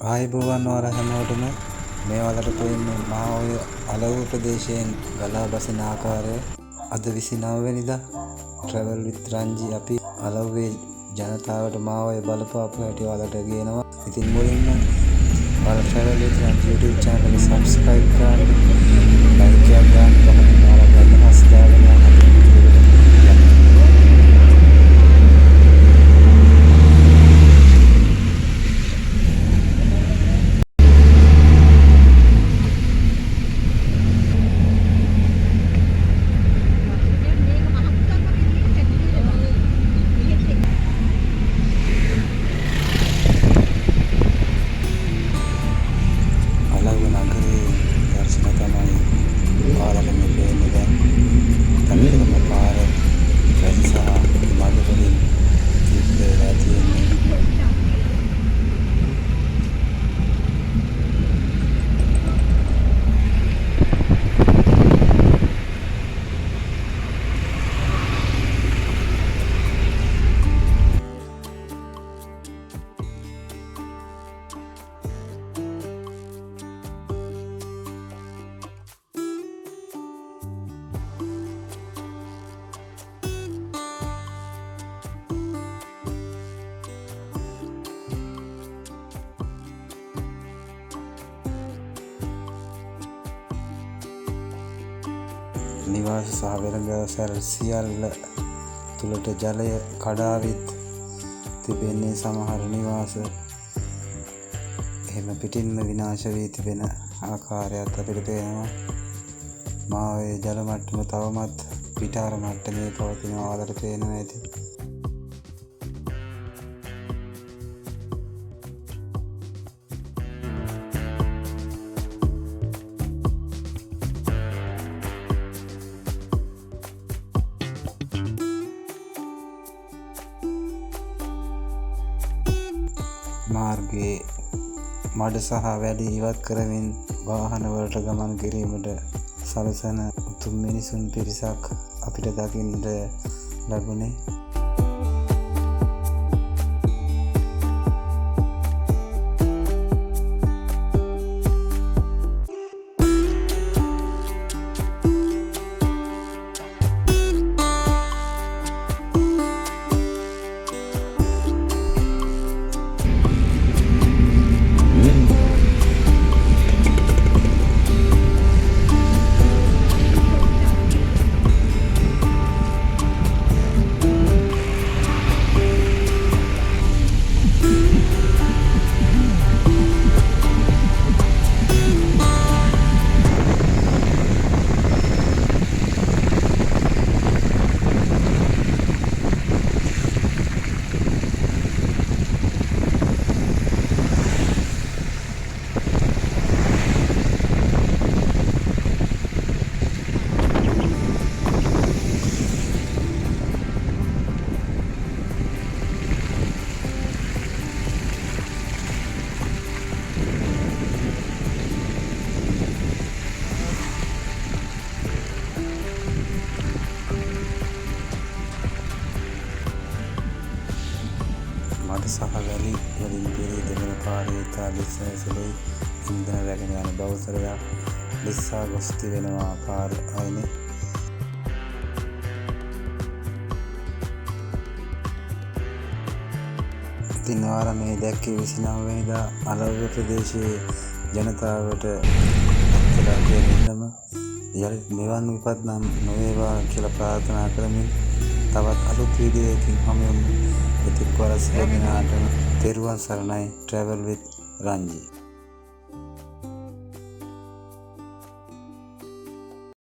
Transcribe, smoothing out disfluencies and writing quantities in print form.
ආයුබෝවන් ඔයාලා හැමෝටම මේ වලට පෙන්නේ මා ඔය අලව්ව ප්‍රදේශයෙන් ගලා බසින ආකාරය අද 29 වෙනිදා travel with රංජි අපි අලව්වේ ජනතාවට මා ඔය බලපාපු හැටි ඔයාලට ගේනවා. ඉතින් මුලින්ම ඔයාලා travel with රංජි YouTube channel එක subscribe කරන්න, like එකක් දාන්න, කොහොමද ඔයාලා ගන්න හස්තාගෙන යන නිවාස සහ වෙළඳ සියල්ල තුළට ජලය කඩාවිත් තිබෙන්නේ. සමහර නිවාස එහෙම පිටින්ම විනාශ වී තිබෙන ආකාරයත් අපිට පේනවා. මා ඔය ජල මට්ටම තවමත් පිටාර මට්ටමේ පවතිනවා වලට පේනවා ඇති. මාර්ගයේ මඩ සහ වැලි ඉවත් කරමින් වාහන වලට ගමන් කිරීමට සලසන උතුම් මිනිසුන් පිරිසක් අපිට දකින්නට ලැබුණේ. මඩ සහ වැලි වලින් පිරී දෙවන පාරේ ඉතා ලිස්සැසලේ ඉන්ධන රැගෙන යන බවුසරයක් ලිස්සා ගොස් තිබෙනවා පාර අයිනේ. ඉතින් ඔයාලා මේ දැක්කේ 29 වෙනිදා අලව්ව ප්‍රදේශයේ ජනතාවට අත්දැක ගැනීමම යලිත් මෙවන් විපත් නම් නොවේවා කියලා ප්‍රාර්ථනා කරමින් තවත් අලුත් වීඩියෝ එකකින් හමු වෙමු. එතෙක් වරස් ලැබෙනාටම තෙරුවන් සරණයි. travel with රංජි.